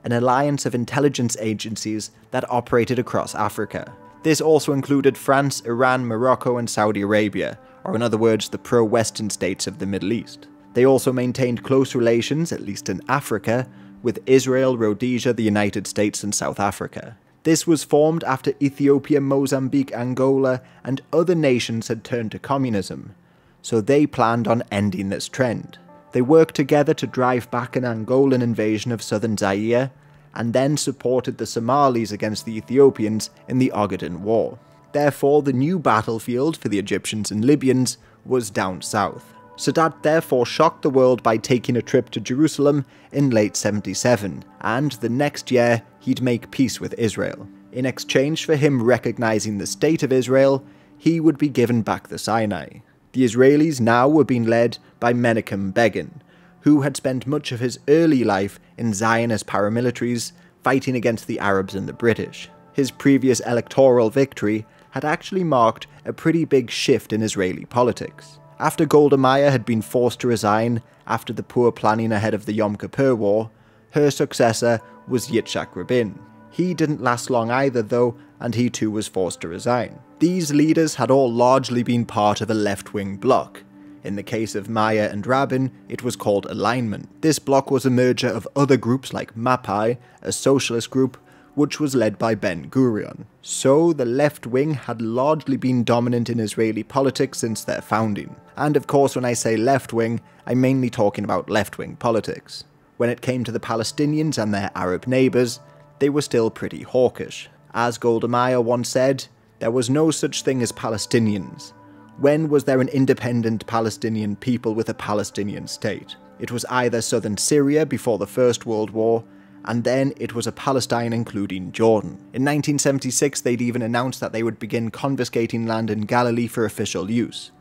an alliance of intelligence agencies that operated across Africa. This also included France, Iran, Morocco, and Saudi Arabia, or in other words, the pro-Western states of the Middle East. They also maintained close relations, at least in Africa, with Israel, Rhodesia, the United States, and South Africa. This was formed after Ethiopia, Mozambique, Angola, and other nations had turned to communism, so they planned on ending this trend. They worked together to drive back an Angolan invasion of southern Zaire, and then supported the Somalis against the Ethiopians in the Ogaden War. Therefore, the new battlefield for the Egyptians and Libyans was down south. Sadat therefore shocked the world by taking a trip to Jerusalem in late 77, and the next year he'd make peace with Israel. In exchange for him recognizing the state of Israel, he would be given back the Sinai. The Israelis now were being led by Menachem Begin, who had spent much of his early life in Zionist paramilitaries fighting against the Arabs and the British. His previous electoral victory had actually marked a pretty big shift in Israeli politics. After Golda Meir had been forced to resign after the poor planning ahead of the Yom Kippur War, her successor was Yitzhak Rabin. He didn't last long either though, and he too was forced to resign. These leaders had all largely been part of a left-wing bloc. In the case of Meir and Rabin, it was called Alignment. This bloc was a merger of other groups like Mapai, a socialist group, which was led by Ben-Gurion. So the left wing had largely been dominant in Israeli politics since their founding. And of course when I say left wing, I'm mainly talking about left wing politics. When it came to the Palestinians and their Arab neighbours, they were still pretty hawkish. As Golda Meir once said, there was no such thing as Palestinians. When was there an independent Palestinian people with a Palestinian state? It was either southern Syria before the First World War, and then it was a Palestine including Jordan. In 1976 they'd even announced that they would begin confiscating land in Galilee for official use.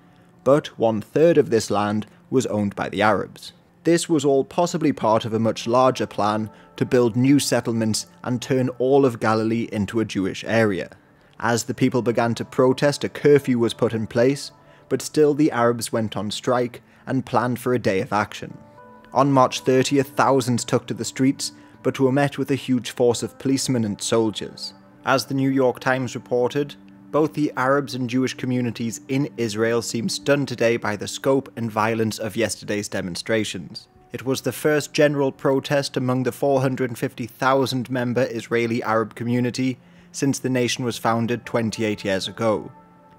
But 1/3 of this land was owned by the Arabs. This was all possibly part of a much larger plan to build new settlements and turn all of Galilee into a Jewish area. As the people began to protest, a curfew was put in place, but still the Arabs went on strike and planned for a day of action. On March 30th, thousands took to the streets, but were met with a huge force of policemen and soldiers. As the New York Times reported, both the Arabs and Jewish communities in Israel seem stunned today by the scope and violence of yesterday's demonstrations. It was the first general protest among the 450,000-member Israeli Arab community since the nation was founded 28 years ago.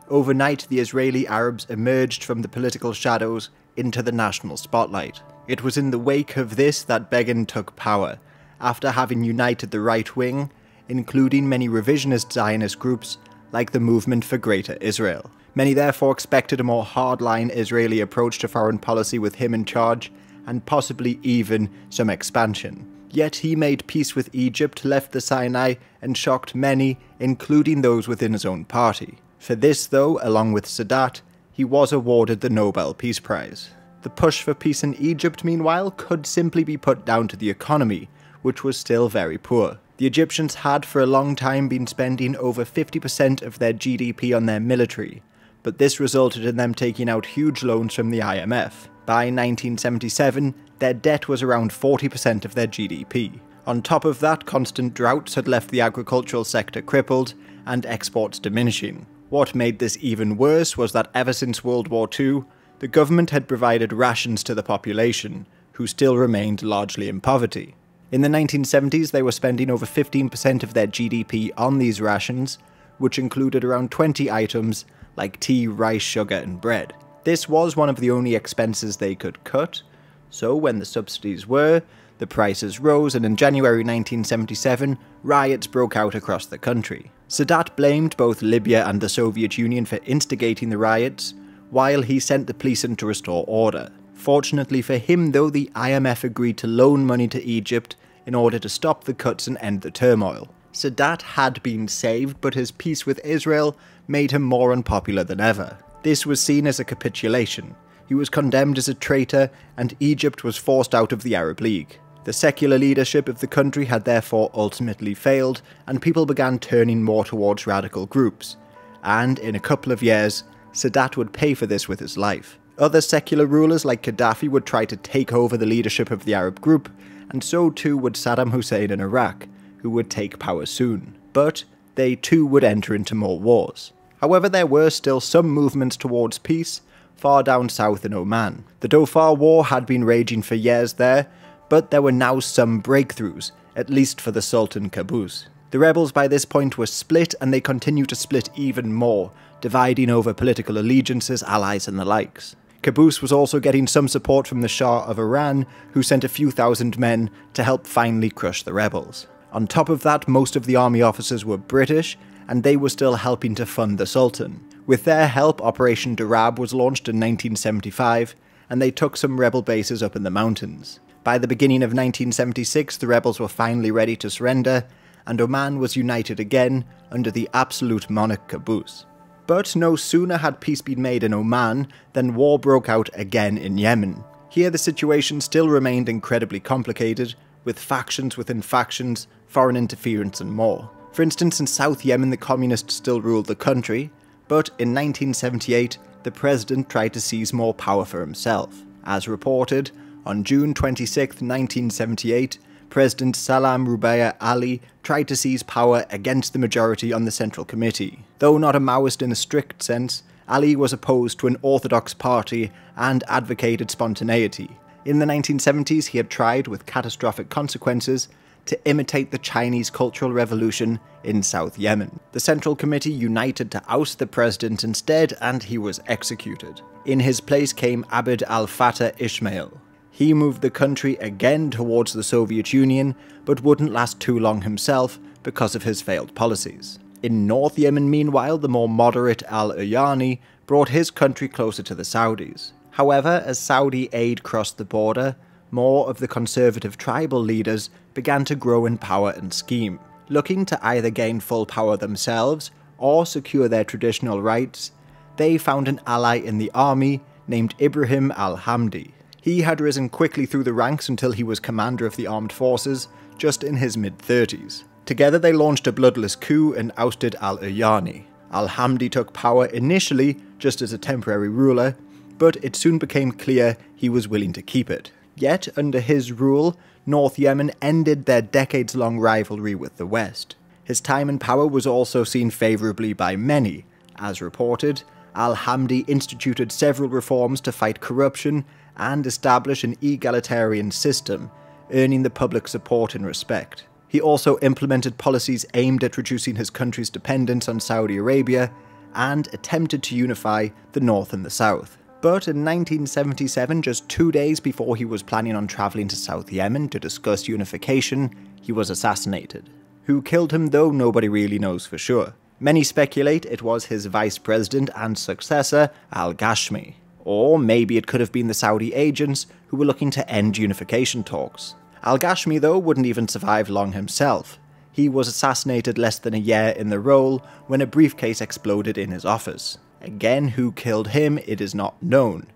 Overnight, the Israeli Arabs emerged from the political shadows into the national spotlight. It was in the wake of this that Begin took power, after having united the right wing, including many revisionist Zionist groups like the Movement for Greater Israel. Many therefore expected a more hardline Israeli approach to foreign policy with him in charge, and possibly even some expansion. Yet he made peace with Egypt, left the Sinai, and shocked many, including those within his own party. For this though, along with Sadat, he was awarded the Nobel Peace Prize. The push for peace in Egypt, meanwhile, could simply be put down to the economy, which was still very poor. The Egyptians had for a long time been spending over 50% of their GDP on their military, but this resulted in them taking out huge loans from the IMF. By 1977, their debt was around 40% of their GDP. On top of that, constant droughts had left the agricultural sector crippled and exports diminishing. What made this even worse was that ever since World War II, the government had provided rations to the population, who still remained largely in poverty. In the 1970s, they were spending over 15% of their GDP on these rations, which included around 20 items like tea, rice, sugar, and bread. This was one of the only expenses they could cut, so when the subsidies were, the prices rose, and in January 1977, riots broke out across the country. Sadat blamed both Libya and the Soviet Union for instigating the riots, while he sent the police in to restore order. Fortunately for him though, the IMF agreed to loan money to Egypt in order to stop the cuts and end the turmoil. Sadat had been saved, but his peace with Israel made him more unpopular than ever. This was seen as a capitulation. He was condemned as a traitor, and Egypt was forced out of the Arab League. The secular leadership of the country had therefore ultimately failed, and people began turning more towards radical groups. And in a couple of years, Sadat would pay for this with his life. Other secular rulers like Gaddafi would try to take over the leadership of the Arab group, and so too would Saddam Hussein in Iraq, who would take power soon. But they too would enter into more wars. However, there were still some movements towards peace far down south in Oman. The Dhofar War had been raging for years there, but there were now some breakthroughs, at least for the Sultan Qaboos. The rebels by this point were split, and they continued to split even more, dividing over political allegiances, allies, and the likes. Qaboos was also getting some support from the Shah of Iran, who sent a few thousand men to help finally crush the rebels. On top of that, most of the army officers were British, and they were still helping to fund the Sultan. With their help, Operation Darab was launched in 1975, and they took some rebel bases up in the mountains. By the beginning of 1976, the rebels were finally ready to surrender, and Oman was united again under the absolute monarch Qaboos. But no sooner had peace been made in Oman than war broke out again in Yemen. Here the situation still remained incredibly complicated, with factions within factions, foreign interference and more. For instance, in South Yemen the communists still ruled the country, but in 1978 the president tried to seize more power for himself. As reported, on June 26, 1978, President Salam Rubiya Ali tried to seize power against the majority on the Central Committee. Though not a Maoist in the strict sense, Ali was opposed to an orthodox party and advocated spontaneity. In the 1970s, he had tried, with catastrophic consequences, to imitate the Chinese Cultural Revolution in South Yemen. The Central Committee united to oust the president instead, and he was executed. In his place came Abd al-Fattah Ismail. He moved the country again towards the Soviet Union, but wouldn't last too long himself because of his failed policies. In North Yemen, meanwhile, the more moderate al-Uyani brought his country closer to the Saudis. However, as Saudi aid crossed the border, more of the conservative tribal leaders began to grow in power and scheme. Looking to either gain full power themselves or secure their traditional rights, they found an ally in the army named Ibrahim al-Hamdi. He had risen quickly through the ranks until he was commander of the armed forces, just in his mid-30s. Together they launched a bloodless coup and ousted al-Uyani. Al-Hamdi took power initially just as a temporary ruler, but it soon became clear he was willing to keep it. Yet, under his rule, North Yemen ended their decades-long rivalry with the West. His time in power was also seen favourably by many. As reported, al-Hamdi instituted several reforms to fight corruption and establish an egalitarian system, earning the public support and respect. He also implemented policies aimed at reducing his country's dependence on Saudi Arabia and attempted to unify the North and the South. But in 1977, just 2 days before he was planning on travelling to South Yemen to discuss unification, he was assassinated. Who killed him, though, nobody really knows for sure. Many speculate it was his vice president and successor, al-Ghashmi. Or maybe it could have been the Saudi agents who were looking to end unification talks. Al-Ghashmi, though, wouldn't even survive long himself. He was assassinated less than a year in the role when a briefcase exploded in his office. Again, who killed him, it is not known,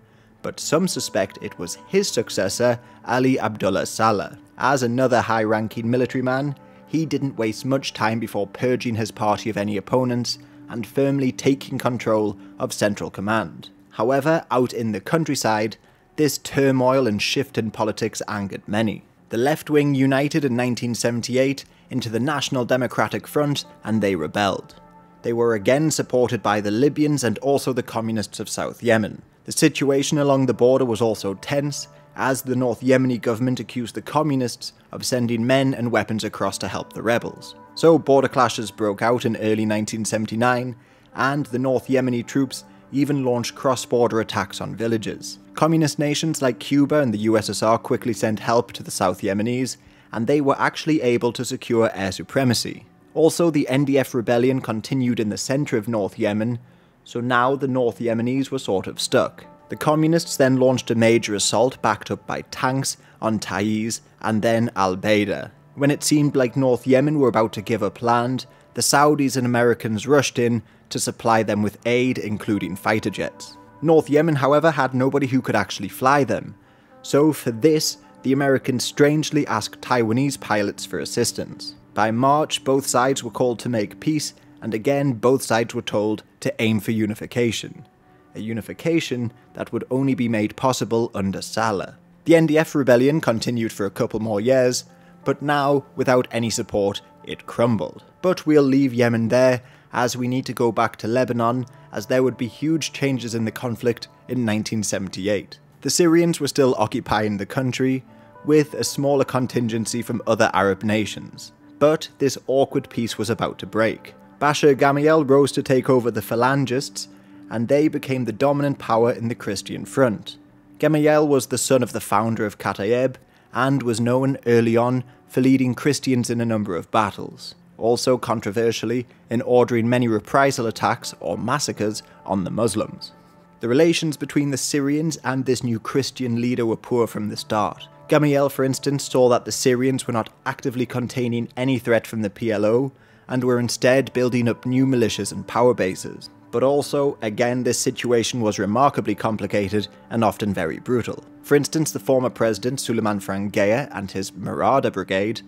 but some suspect it was his successor, Ali Abdullah Saleh. As another high-ranking military man, he didn't waste much time before purging his party of any opponents and firmly taking control of central command. However, out in the countryside, this turmoil and shift in politics angered many. The left wing united in 1978 into the National Democratic Front, and they rebelled. They were again supported by the Libyans and also the communists of South Yemen. The situation along the border was also tense, as the North Yemeni government accused the communists of sending men and weapons across to help the rebels. So border clashes broke out in early 1979, and the North Yemeni troops even launched cross-border attacks on villages. Communist nations like Cuba and the USSR quickly sent help to the South Yemenis, and they were actually able to secure air supremacy. Also, the NDF rebellion continued in the centre of North Yemen, so now the North Yemenis were sort of stuck. The communists then launched a major assault backed up by tanks on Taiz and then Al-Baida. When it seemed like North Yemen were about to give up land, the Saudis and Americans rushed in to supply them with aid, including fighter jets. North Yemen, however, had nobody who could actually fly them. So for this, the Americans strangely asked Taiwanese pilots for assistance. By March, both sides were called to make peace, and again both sides were told to aim for unification. A unification that would only be made possible under Saleh. The NDF rebellion continued for a couple more years, but now, without any support, it crumbled. But we'll leave Yemen there, as we need to go back to Lebanon, as there would be huge changes in the conflict in 1978. The Syrians were still occupying the country, with a smaller contingency from other Arab nations. But this awkward peace was about to break. Bashar Gamaliel rose to take over the Phalangists, and they became the dominant power in the Christian front. Gamaliel was the son of the founder of Kataeb, and was known early on for leading Christians in a number of battles. Also controversially, in ordering many reprisal attacks or massacres on the Muslims. The relations between the Syrians and this new Christian leader were poor from the start. Gamaliel, for instance, saw that the Syrians were not actively containing any threat from the PLO, and were instead building up new militias and power bases. But also, again, this situation was remarkably complicated and often very brutal. For instance, the former president Suleiman Frangieh and his Marada Brigade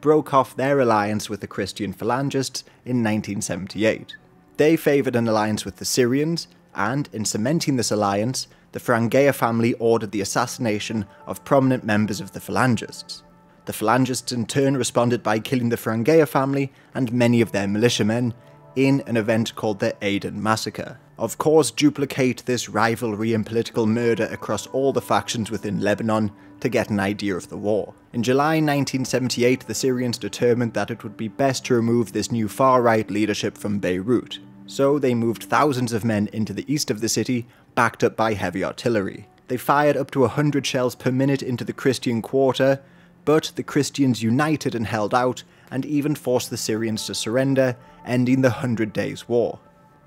broke off their alliance with the Christian Phalangists in 1978. They favoured an alliance with the Syrians, and in cementing this alliance, the Frangieh family ordered the assassination of prominent members of the Phalangists. The Phalangists in turn responded by killing the Frangieh family and many of their militiamen in an event called the Aden Massacre. Of course, duplicate this rivalry and political murder across all the factions within Lebanon to get an idea of the war. In July 1978, the Syrians determined that it would be best to remove this new far-right leadership from Beirut. So they moved thousands of men into the east of the city, backed up by heavy artillery. They fired up to 100 shells per minute into the Christian quarter, but the Christians united and held out, and even forced the Syrians to surrender, ending the 100 Days War.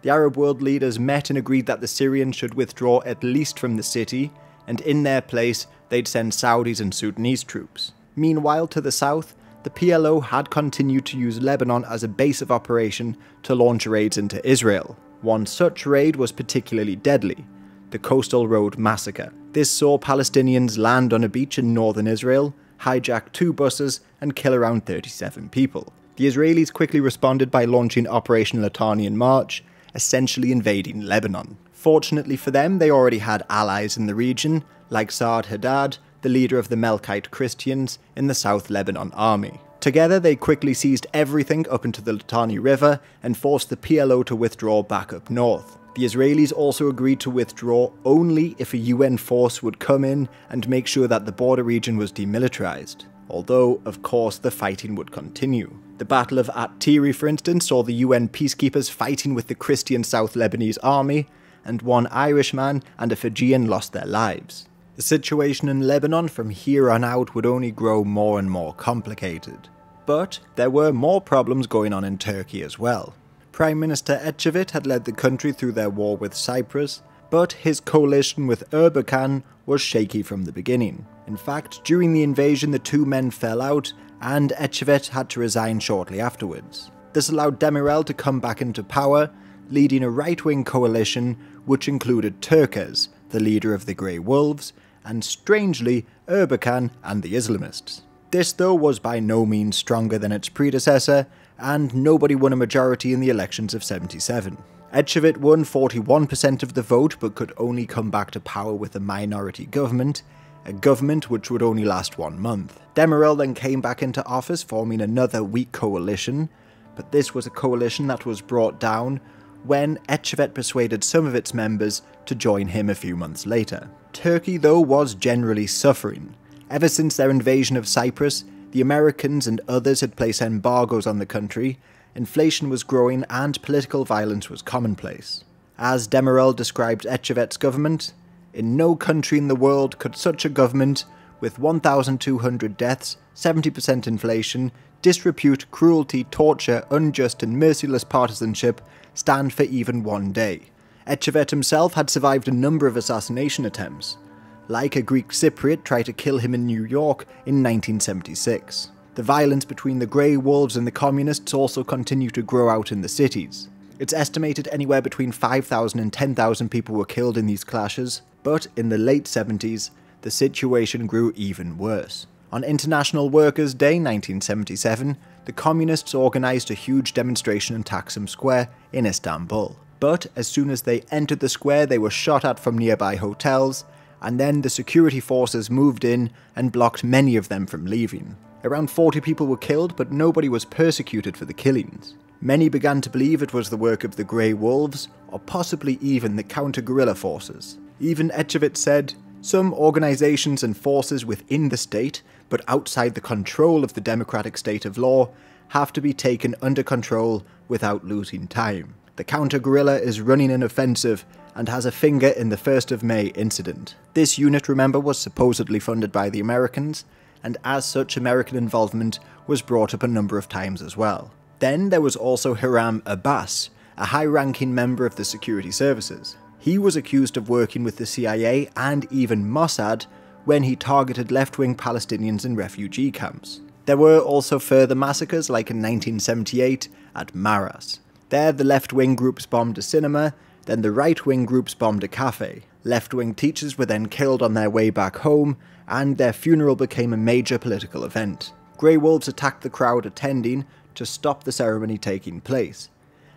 The Arab world leaders met and agreed that the Syrians should withdraw at least from the city, and in their place they'd send Saudis and Sudanese troops. Meanwhile, to the south, the PLO had continued to use Lebanon as a base of operation to launch raids into Israel. One such raid was particularly deadly, the Coastal Road Massacre. This saw Palestinians land on a beach in northern Israel, hijack 2 buses, and kill around 37 people. The Israelis quickly responded by launching Operation Litanian March, essentially invading Lebanon. Fortunately for them, they already had allies in the region, like Saad Haddad, the leader of the Melkite Christians in the South Lebanon Army. Together, they quickly seized everything up into the Litani River and forced the PLO to withdraw back up north. The Israelis also agreed to withdraw only if a UN force would come in and make sure that the border region was demilitarized, although, of course, the fighting would continue. The Battle of At-Tiri, for instance, saw the UN peacekeepers fighting with the Christian South Lebanese army, and one Irishman and a Fijian lost their lives. The situation in Lebanon from here on out would only grow more and more complicated. But there were more problems going on in Turkey as well. Prime Minister Ecevit had led the country through their war with Cyprus, but his coalition with Erbakan was shaky from the beginning. In fact, during the invasion the two men fell out, and Ecevit had to resign shortly afterwards. This allowed Demirel to come back into power, leading a right-wing coalition which included Turkes, the leader of the Grey Wolves, and strangely, Erbakan and the Islamists. This though was by no means stronger than its predecessor, and nobody won a majority in the elections of 77. Ecevit won 41% of the vote but could only come back to power with a minority government, a government which would only last 1 month. Demirel then came back into office, forming another weak coalition, but this was a coalition that was brought down when Ecevit persuaded some of its members to join him a few months later. Turkey though was generally suffering. Ever since their invasion of Cyprus, the Americans and others had placed embargoes on the country, inflation was growing and political violence was commonplace. As Demirel described Ecevit's government, "In no country in the world could such a government, with 1,200 deaths, 70% inflation, disrepute, cruelty, torture, unjust and merciless partisanship, stand for even 1 day." Ecevit himself had survived a number of assassination attempts, like a Greek Cypriot tried to kill him in New York in 1976. The violence between the Grey Wolves and the Communists also continued to grow out in the cities. It's estimated anywhere between 5,000 and 10,000 people were killed in these clashes, but in the late 70s, the situation grew even worse. On International Workers' Day 1977, the Communists organised a huge demonstration in Taksim Square in Istanbul. But as soon as they entered the square, they were shot at from nearby hotels, and then the security forces moved in and blocked many of them from leaving. Around 40 people were killed, but nobody was persecuted for the killings. Many began to believe it was the work of the Grey Wolves, or possibly even the counter-guerrilla forces. Even Ecevit said, "Some organizations and forces within the state, but outside the control of the democratic state of law, have to be taken under control without losing time. The counter-guerrilla is running an offensive and has a finger in the 1st of May incident." This unit, remember, was supposedly funded by the Americans, and as such American involvement was brought up a number of times as well. Then there was also Hiram Abbas, a high-ranking member of the security services. He was accused of working with the CIA and even Mossad when he targeted left-wing Palestinians in refugee camps. There were also further massacres, like in 1978 at Maras. There the left-wing groups bombed a cinema, then the right-wing groups bombed a cafe. Left-wing teachers were then killed on their way back home, and their funeral became a major political event. Grey Wolves attacked the crowd attending to stop the ceremony taking place.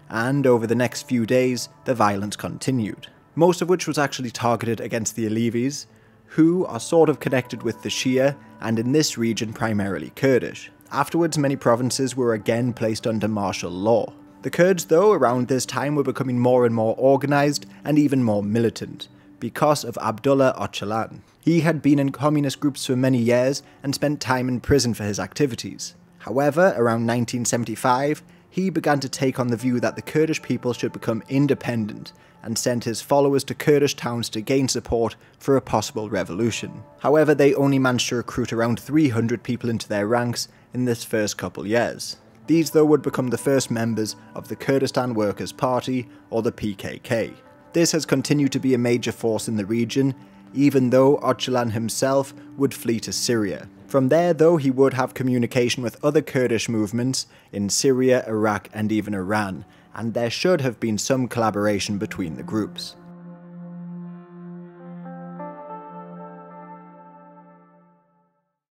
And over the next few days, the violence continued. Most of which was actually targeted against the Alevis, who are sort of connected with the Shia, and in this region primarily Kurdish. Afterwards, many provinces were again placed under martial law. The Kurds, though, around this time were becoming more and more organised and even more militant, because of Abdullah Öcalan. He had been in communist groups for many years and spent time in prison for his activities. However, around 1975, he began to take on the view that the Kurdish people should become independent, and sent his followers to Kurdish towns to gain support for a possible revolution. However, they only managed to recruit around 300 people into their ranks in this first couple years. These, though, would become the first members of the Kurdistan Workers' Party, or the PKK. This has continued to be a major force in the region, even though Öcalan himself would flee to Syria. From there, though, he would have communication with other Kurdish movements in Syria, Iraq, and even Iran, and there should have been some collaboration between the groups.